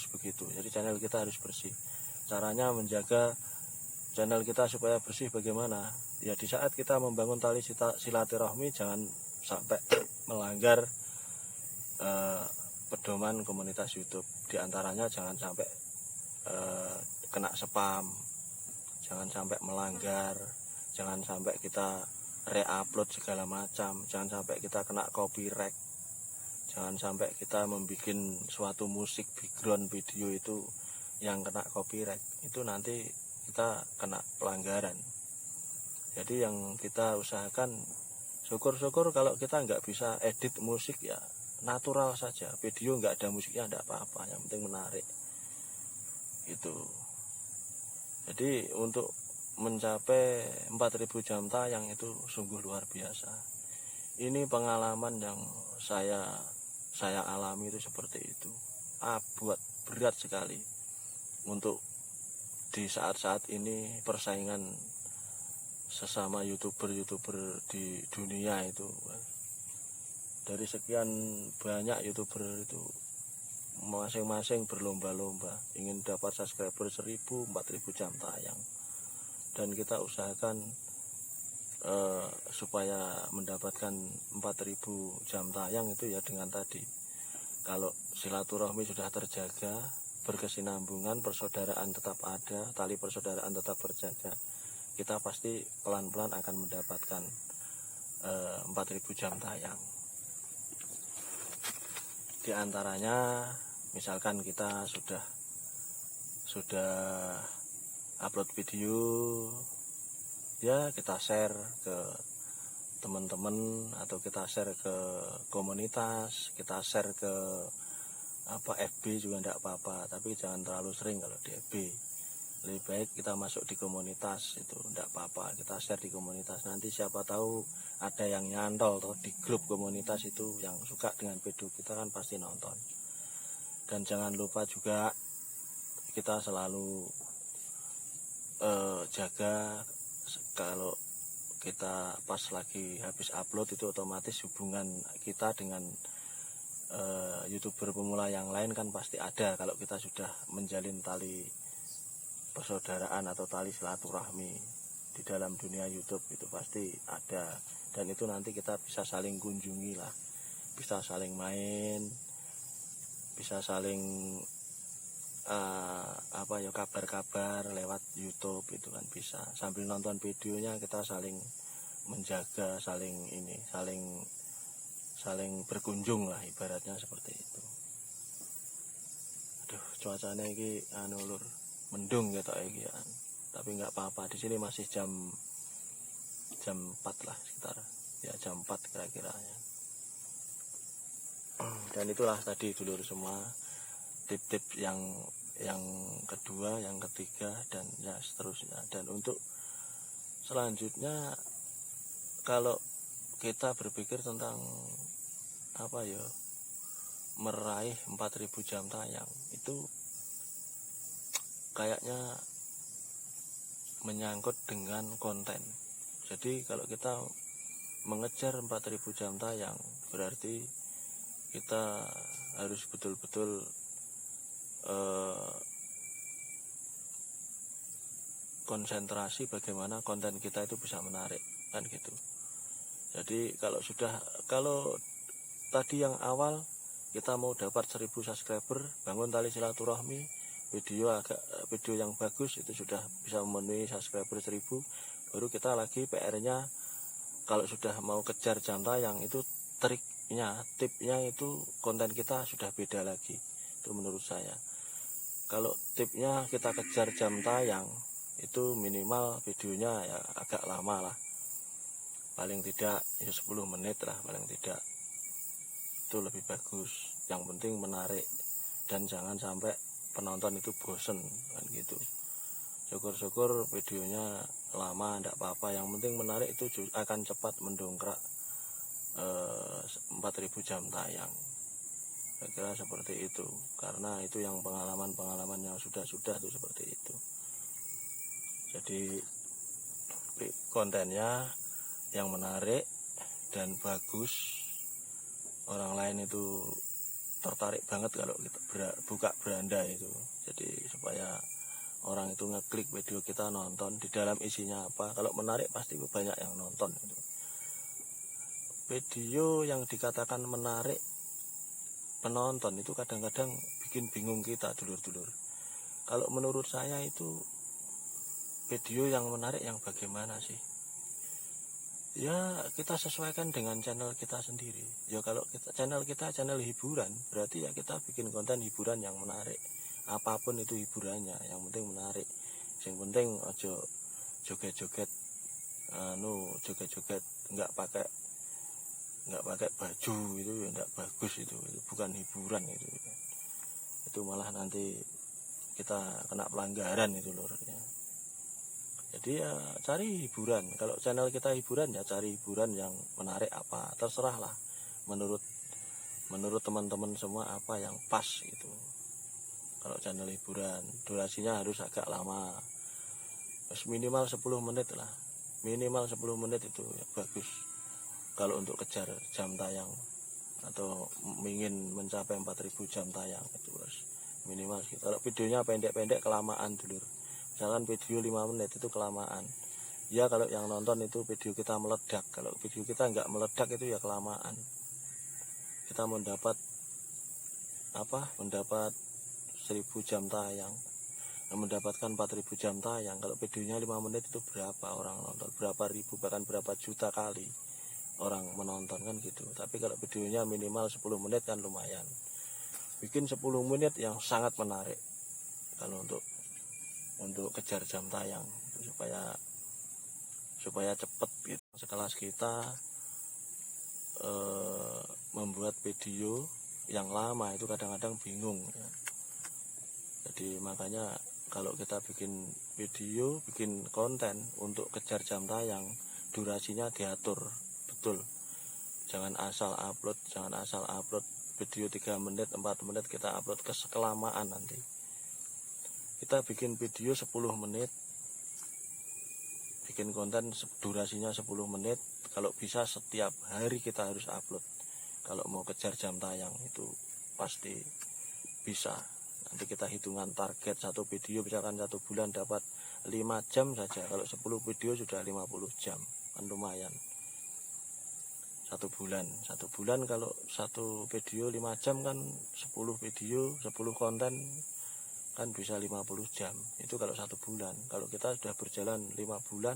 begitu. Jadi channel kita harus bersih. Caranya menjaga channel kita supaya bersih bagaimana? Ya di saat kita membangun tali silaturahmi jangan sampai melanggar pedoman komunitas YouTube. Di antaranya jangan sampai kena spam, jangan sampai melanggar, jangan sampai kita re-upload segala macam, jangan sampai kita kena copyright, jangan sampai kita membuat suatu musik background video itu yang kena copyright, itu nanti kita kena pelanggaran. Jadi yang kita usahakan, syukur-syukur kalau kita nggak bisa edit musik ya natural saja, video nggak ada musiknya nggak apa-apa, yang penting menarik itu. Jadi untuk mencapai 4.000 jam tayang itu sungguh luar biasa. Ini pengalaman yang saya alami itu seperti itu. Buat berat sekali untuk di saat-saat ini persaingan sesama youtuber di dunia itu. Dari sekian banyak youtuber itu masing-masing berlomba-lomba ingin dapat subscriber 1.000, 4.000 jam tayang, dan kita usahakan supaya mendapatkan 4.000 jam tayang itu ya dengan tadi, kalau silaturahmi sudah terjaga, berkesinambungan, persaudaraan tetap ada, tali persaudaraan tetap terjaga, kita pasti pelan-pelan akan mendapatkan 4.000 jam tayang. Di antaranya misalkan kita sudah upload video, ya kita share ke teman-teman atau kita share ke komunitas, kita share ke FB juga enggak apa-apa, tapi jangan terlalu sering kalau di FB. Lebih baik kita masuk di komunitas, itu enggak apa-apa, kita share di komunitas, nanti siapa tahu ada yang nyantol atau di grup komunitas itu yang suka dengan video kita kan pasti nonton. Dan jangan lupa juga kita selalu jaga, kalau kita pas lagi habis upload itu otomatis hubungan kita dengan youtuber pemula yang lain kan pasti ada. Kalau kita sudah menjalin tali persaudaraan atau tali silaturahmi di dalam dunia YouTube itu pasti ada, dan itu nanti kita bisa saling kunjungi lah, bisa saling main, bisa saling kabar-kabar lewat YouTube itu kan bisa, sambil nonton videonya kita saling menjaga, saling berkunjung lah, ibaratnya seperti itu. Aduh, cuacanya ini lur mendung gitu ya, tapi nggak apa-apa, di sini masih jam 4 lah, sekitar ya jam 4 kira-kira ya. Dan itulah tadi dulur semua tip-tip yang kedua, yang ketiga, dan ya seterusnya. Dan untuk selanjutnya, kalau kita berpikir tentang meraih 4.000 jam tayang, itu kayaknya menyangkut dengan konten. Jadi kalau kita mengejar 4.000 jam tayang, berarti kita harus betul-betul konsentrasi bagaimana konten kita itu bisa menarik, kan gitu. Jadi kalau tadi yang awal kita mau dapat 1.000 subscriber, bangun tali silaturahmi, video yang bagus, itu sudah bisa memenuhi subscriber 1.000, baru kita lagi PR-nya kalau sudah mau kejar jam tayang, itu tipnya itu konten kita sudah beda lagi. Itu menurut saya. Kalau tipnya kita kejar jam tayang, itu minimal videonya ya agak lama lah, paling tidak ya 10 menit lah paling tidak, itu lebih bagus. Yang penting menarik, dan jangan sampai penonton itu bosen kan gitu. Syukur-syukur videonya lama enggak apa-apa, yang penting menarik, itu akan cepat mendongkrak 4.000 jam tayang. Saya kira seperti itu, karena itu yang pengalaman yang sudah itu seperti itu. Jadi kontennya yang menarik dan bagus, orang lain itu tertarik banget kalau kita buka beranda itu. Jadi supaya orang itu ngeklik video kita, nonton di dalam isinya apa. Kalau menarik pasti banyak yang nonton gitu. Video yang dikatakan menarik penonton itu kadang-kadang bikin bingung kita, dulur-dulur. Kalau menurut saya itu video yang menarik yang bagaimana sih? Ya kita sesuaikan dengan channel kita sendiri. Ya kalau channel kita channel hiburan, berarti ya kita bikin konten hiburan yang menarik. Apapun itu hiburannya, yang penting menarik. Yang penting ojo joget-joget, joget-joget nggak pakai baju itu ya nggak bagus, itu bukan hiburan itu malah nanti kita kena pelanggaran itu lur ya. Jadi ya cari hiburan. Kalau channel kita hiburan ya cari hiburan yang menarik apa, terserah lah menurut teman-teman semua apa yang pas gitu. Kalau channel hiburan durasinya harus agak lama, minimal 10 menit lah, minimal 10 menit itu ya bagus. Kalau untuk kejar jam tayang atau ingin mencapai 4000 jam tayang itu harus minimal gitu. Kalau videonya pendek-pendek kelamaan dulur, misalkan video 5 menit itu kelamaan ya. Kalau yang nonton itu video kita meledak, kalau video kita nggak meledak itu ya kelamaan. Kita mendapat 1000 jam tayang, mendapatkan 4000 jam tayang. Kalau videonya 5 menit itu berapa orang nonton, berapa ribu bahkan berapa juta kali orang menonton kan gitu. Tapi kalau videonya minimal 10 menit kan lumayan, bikin 10 menit yang sangat menarik kalau untuk kejar jam tayang supaya cepet gitu. Sekelas kita membuat video yang lama itu kadang-kadang bingung ya. Jadi makanya kalau kita bikin video, bikin konten untuk kejar jam tayang, durasinya diatur betul. Jangan asal upload video 3 menit 4 menit kita upload kelamaan nanti. Kita bikin video 10 menit, bikin konten durasinya 10 menit. Kalau bisa setiap hari kita harus upload. Kalau mau kejar jam tayang itu pasti bisa. Nanti kita hitungan target satu video, misalkan 1 bulan dapat 5 jam saja. Kalau 10 video sudah 50 jam, kan lumayan. 1 bulan kalau 1 video 5 jam kan 10 video, 10 konten kan bisa 50 jam. Itu kalau 1 bulan. Kalau kita sudah berjalan 5 bulan,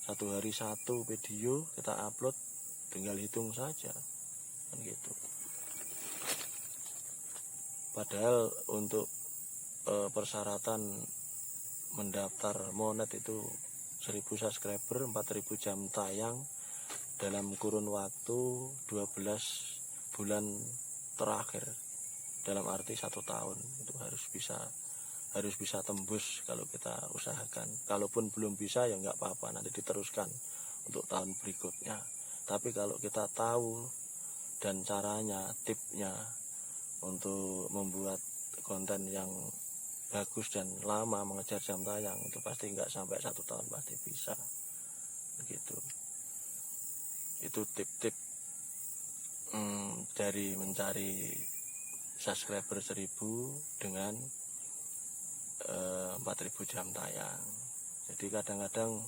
1 hari 1 video kita upload, tinggal hitung saja kan gitu. Padahal untuk persyaratan mendaftar monet itu 1000 subscriber, 4000 jam tayang dalam kurun waktu 12 bulan terakhir, dalam arti 1 tahun. Itu harus bisa tembus kalau kita usahakan. Kalaupun belum bisa ya nggak apa-apa, nanti diteruskan untuk tahun berikutnya. Tapi kalau kita tahu dan caranya, tipnya untuk membuat konten yang bagus dan lama mengejar jam tayang, itu pasti nggak sampai 1 tahun pasti bisa begitu. Itu tip-tip dari mencari subscriber 1000 dengan 4000 jam tayang. Jadi kadang-kadang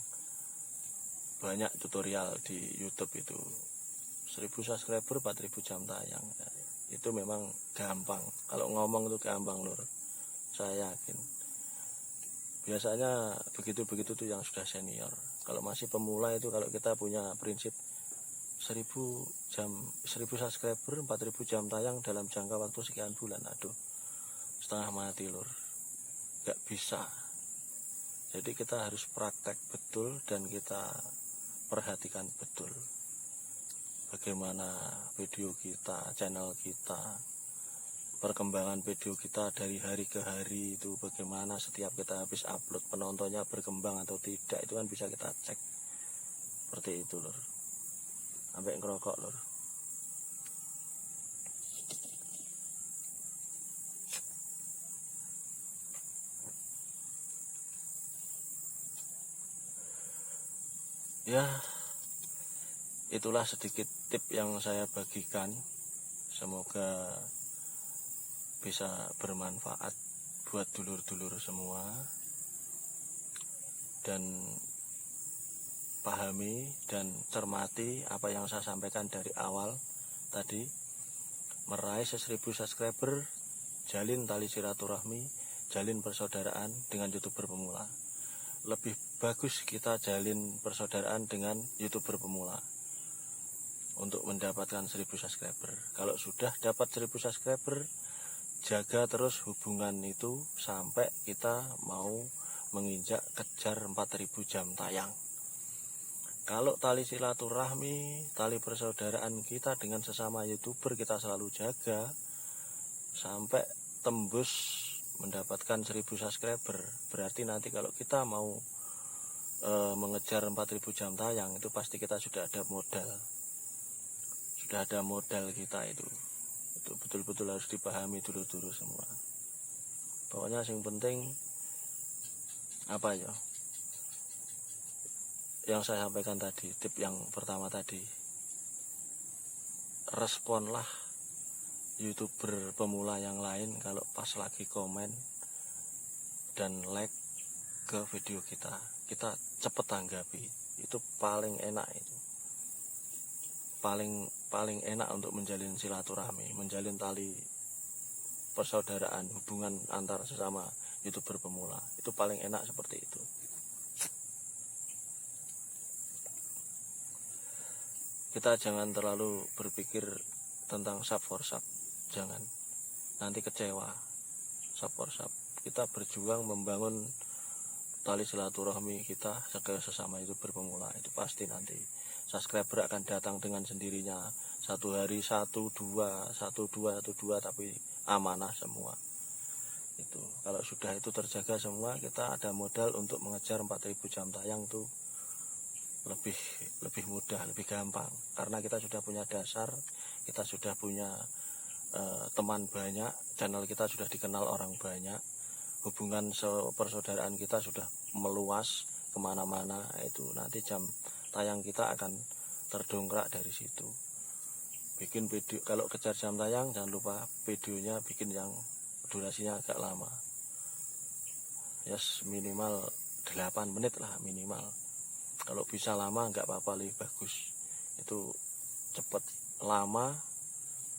banyak tutorial di YouTube itu 1000 subscriber 4000 jam tayang. Itu memang gampang. Kalau ngomong itu gampang lur, saya yakin. Biasanya begitu-begitu tuh yang sudah senior. Kalau masih pemula itu, kalau kita punya prinsip 1000 subscriber 4000 jam tayang dalam jangka waktu sekian bulan, aduh setengah mati lur, gak bisa. Jadi kita harus praktek betul dan kita perhatikan betul bagaimana video kita, channel kita, perkembangan video kita dari hari ke hari itu bagaimana. Setiap kita habis upload penontonnya berkembang atau tidak, itu kan bisa kita cek seperti itu lur. Sampai ngerokok lur. Ya, itulah sedikit tip yang saya bagikan. Semoga bisa bermanfaat buat dulur-dulur semua. dan pahami dan cermati apa yang saya sampaikan dari awal tadi. Meraih 1000 subscriber, jalin tali silaturahmi, jalin persaudaraan dengan YouTuber pemula. Lebih bagus kita jalin persaudaraan dengan YouTuber pemula untuk mendapatkan 1000 subscriber. Kalau sudah dapat 1000 subscriber, jaga terus hubungan itu sampai kita mau menginjak kejar 4000 jam tayang. Kalau tali silaturahmi, tali persaudaraan kita dengan sesama YouTuber kita selalu jaga sampai tembus mendapatkan 1000 subscriber. Berarti nanti kalau kita mau mengejar 4000 jam tayang, itu pasti kita sudah ada modal. Sudah ada modal kita itu. Itu betul-betul harus dipahami dulu-dulu semua. Pokoknya yang penting apa ya? Yang saya sampaikan tadi, tip yang pertama tadi, responlah YouTuber pemula yang lain kalau pas lagi komen dan like ke video kita cepet tanggapi. Itu paling enak, itu paling enak untuk menjalin silaturahmi, menjalin tali persaudaraan, hubungan antar sesama YouTuber pemula. Itu paling enak seperti itu. Kita jangan terlalu berpikir tentang sub for sub, jangan, nanti kecewa. Sub for sub, kita berjuang membangun tali silaturahmi kita sebagai sesama YouTuber pemula. Itu pasti nanti subscriber akan datang dengan sendirinya, satu hari 1, 2, tapi amanah semua. Itu kalau sudah itu terjaga semua, kita ada modal untuk mengejar 4000 jam tayang. Tuh lebih mudah, lebih gampang, karena kita sudah punya dasar, kita sudah punya teman banyak, channel kita sudah dikenal orang banyak, hubungan persaudaraan kita sudah meluas kemana-mana. Itu nanti jam tayang kita akan terdongkrak dari situ. Bikin video, kalau kejar jam tayang jangan lupa videonya bikin yang durasinya agak lama, yes, minimal 8 menit lah minimal. Kalau bisa lama nggak apa-apa, lebih bagus. Itu cepat, lama,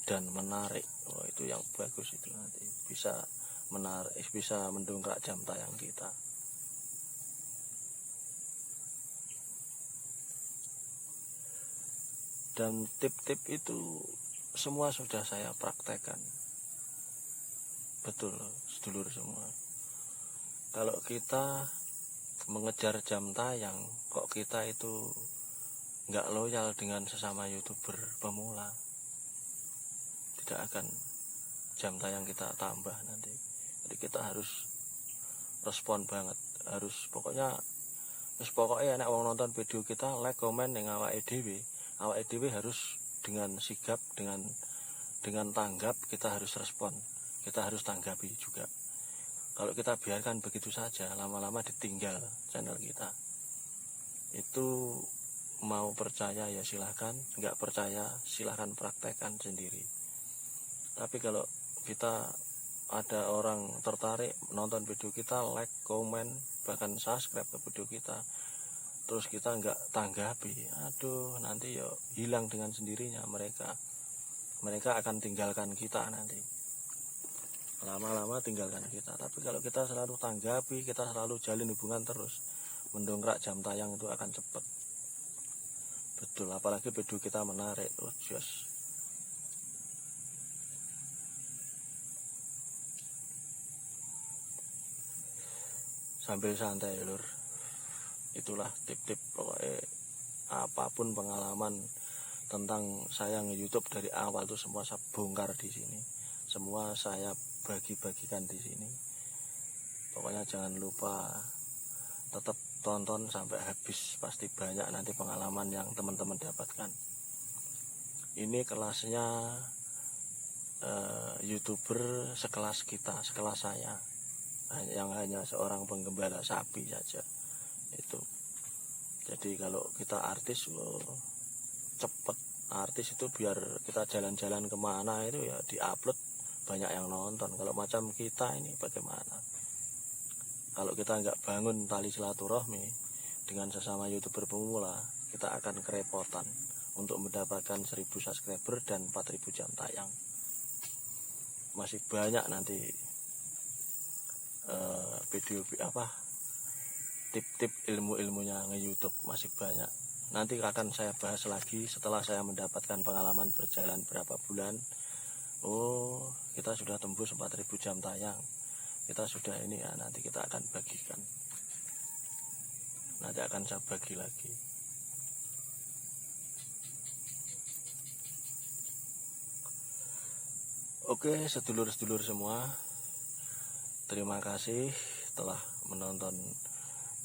dan menarik. Oh, itu yang bagus, itu nanti bisa menarik, bisa mendongkrak jam tayang kita. Dan tip-tip itu semua sudah saya praktekkan. Betul, sedulur semua. Kalau kita mengejar jam tayang, kok kita itu nggak loyal dengan sesama YouTuber pemula, tidak akan jam tayang kita tambah nanti. Jadi kita harus respon banget, harus pokoknya nek wong nonton video kita, like, komen yang awake dhewe harus dengan sigap, dengan tanggap, kita harus respon, kita harus tanggapi juga. Kalau kita biarkan begitu saja, lama-lama ditinggal channel kita. Itu mau percaya ya silahkan, nggak percaya silahkan praktekkan sendiri. Tapi kalau kita ada orang tertarik nonton video kita, like, komen, bahkan subscribe ke video kita, terus kita nggak tanggapi, aduh, nanti ya hilang dengan sendirinya mereka akan tinggalkan kita nanti. Lama-lama tinggalkan kita. Tapi kalau kita selalu tanggapi, kita selalu jalin hubungan terus, mendongkrak jam tayang itu akan cepat. Betul, apalagi video kita menarik. Oh, just sambil santai, lur. Itulah tip-tip, pokoknya apapun pengalaman tentang saya nge-YouTube dari awal itu semua saya bongkar di sini. Semua saya bagi-bagikan di sini. Pokoknya jangan lupa tetap tonton sampai habis, pasti banyak nanti pengalaman yang teman-teman dapatkan. Ini kelasnya YouTuber sekelas kita, sekelas saya, yang hanya seorang penggembala sapi saja. Itu jadi kalau kita artis, cepet. Artis itu biar kita jalan-jalan kemana itu ya diupload, banyak yang nonton. Kalau macam kita ini bagaimana? Kalau kita nggak bangun tali silaturahmi dengan sesama YouTuber pemula, kita akan kerepotan untuk mendapatkan 1000 subscriber dan 4000 jam tayang. Masih banyak nanti video tip-tip ilmu-ilmunya nge-YouTube, masih banyak. Nanti akan saya bahas lagi setelah saya mendapatkan pengalaman berjalan berapa bulan. Oh, kita sudah tembus 4000 jam tayang. Kita sudah ini ya, nanti kita akan bagikan. Nanti akan saya bagi lagi. Oke, sedulur-sedulur semua, terima kasih telah menonton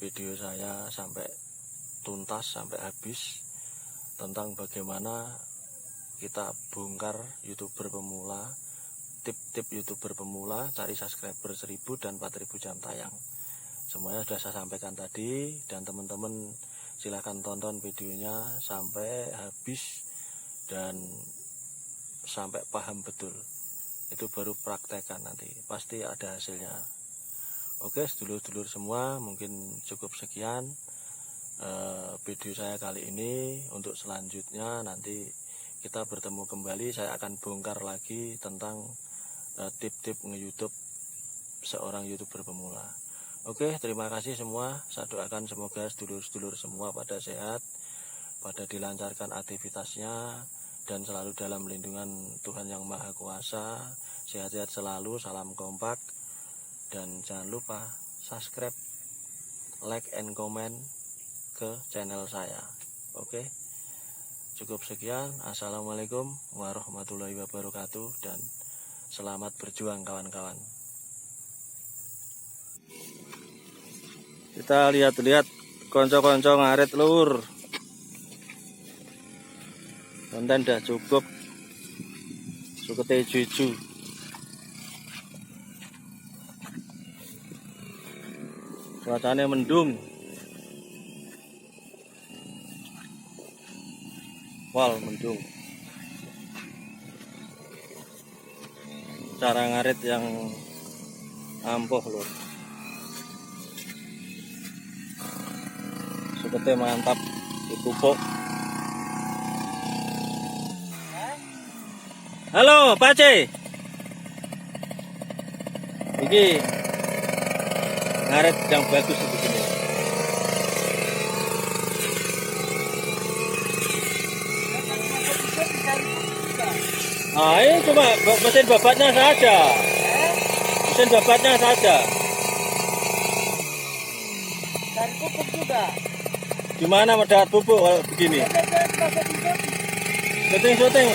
video saya sampai tuntas, sampai habis, tentang bagaimana kita bongkar YouTuber pemula, tip-tip YouTuber pemula, cari subscriber 1000 dan 4000 jam tayang. Semuanya sudah saya sampaikan tadi, dan teman-teman silahkan tonton videonya sampai habis dan sampai paham betul. Itu baru praktekan, nanti pasti ada hasilnya. Oke, sedulur-sedulur semua, mungkin cukup sekian video saya kali ini. Untuk selanjutnya nanti kita bertemu kembali, saya akan bongkar lagi tentang tip-tip nge-YouTube seorang YouTuber pemula. Oke, terima kasih semua. Saya doakan semoga sedulur-sedulur semua pada sehat, pada dilancarkan aktivitasnya, dan selalu dalam lindungan Tuhan Yang Maha Kuasa. Sehat-sehat selalu, salam kompak, dan jangan lupa subscribe, like, and comment ke channel saya. Oke, cukup sekian. Assalamualaikum warahmatullahi wabarakatuh, dan selamat berjuang kawan-kawan. Kita lihat-lihat konco-konco ngarit lur. Konten dah cukup, ijo-ijo. Cuacanya mendung. Wal mendung. Cara ngarit yang ampuh lur. Sukete mantap, dipupuk. Halo, Pak C. Ini ngaret yang bagus itu gini. Ini cuma mesin babatnya saja. Mesin babatnya saja. Dan pupuk juga. Gimana mendapat pupuk kalau begini? Syuting.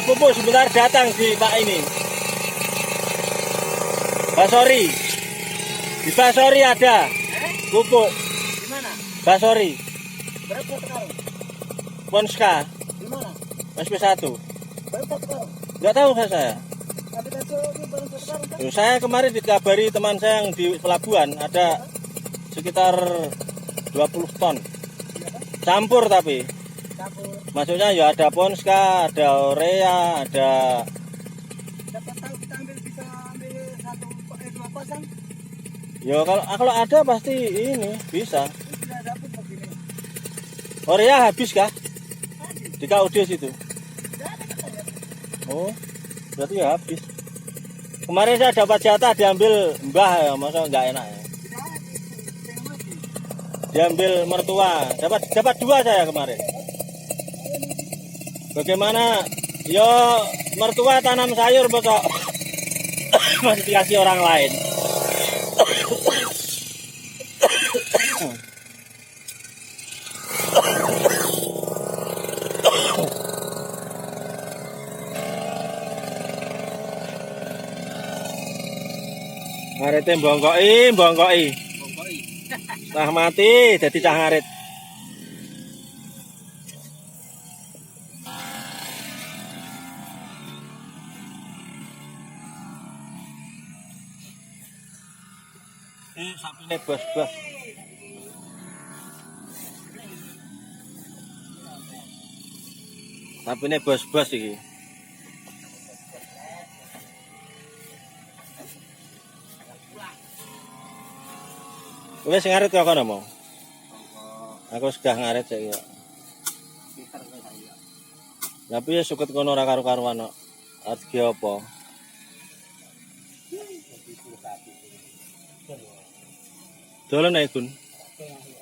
Pupuk sebentar datang di Pak ini. Basori. Di Basori ada pupuk. Di mana? Basori. Berapa sekarang? Ponska. Di mana? SP1. Berapa sekarang? Enggak tahu saya. Tapi kan ini baru sekarang kan? Saya kemarin dikabari teman saya yang di pelabuhan ada sekitar 20 ton. Campur tapi. Campur. Maksudnya ya ada Ponska, ada Urea, ada. Dapat tahu kita bisa ambil dua pasang. Ya kalau ada pasti ini bisa. Ini sudah dapat begini. Urea habis kah? Habis. Di KUD situ. Sudah ada katanya. Oh, berarti ya habis. Kemarin saya dapat jatah diambil mbah ya, masa nggak enak ya. Tidak ada yang mati. Diambil mertua, dapat 2 saya kemarin. Bagaimana? Yo mertua tanam sayur besok masih dikasih orang lain. Ngarete bongkoki. Nah mati jadi cah ngarit. Sapine bos-bos. Sapine bos-bos iki. Wis ngarit kok kono mau. Monggo. Aku sudah ngarit saiki kok. Pinter kok saya. Lah piye suket kono ora karo-karuan kok. Arep apa? Jadi suruh sapi. Dolen ae Gun. Oke, ayo.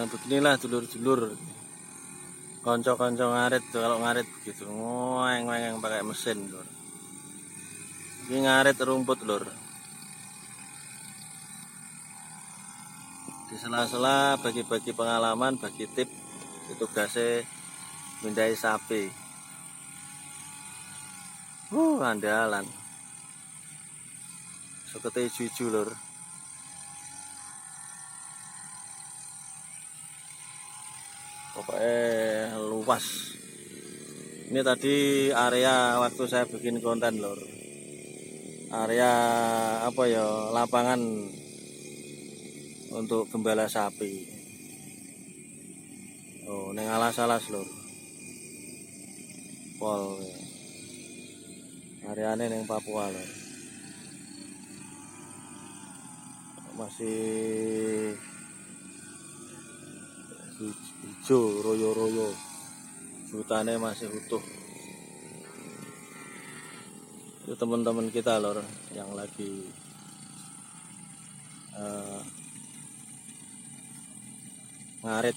Beginilah dulur-dulur. Konco-konco ngarit kalau ngarit begitu. Ngoeng-ngoeng pakai mesin, Lur. Ini ngarit rumput, Lur. Di sela-sela bagi-bagi pengalaman, bagi tip tugasnya mindai sapi. Andalan. Sukete ijo-ijo, Lur. Pokoknya luas. Ini tadi area waktu saya bikin konten, Lur. Area apa ya, lapangan untuk gembala sapi. Oh, neng alas-alas, Lur. Pol. Areane neng Papua, Lur. Masih hijau, royo-royo. Hutannya masih utuh. Itu teman-teman kita, Lur, yang lagi ngarit.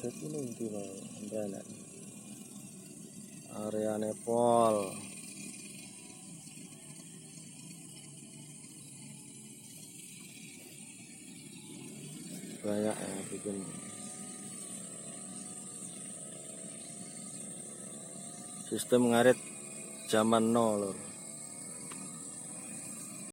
Jadi ini mau area Nepal. Banyak yang bikin sistem ngarit zaman now, Lur.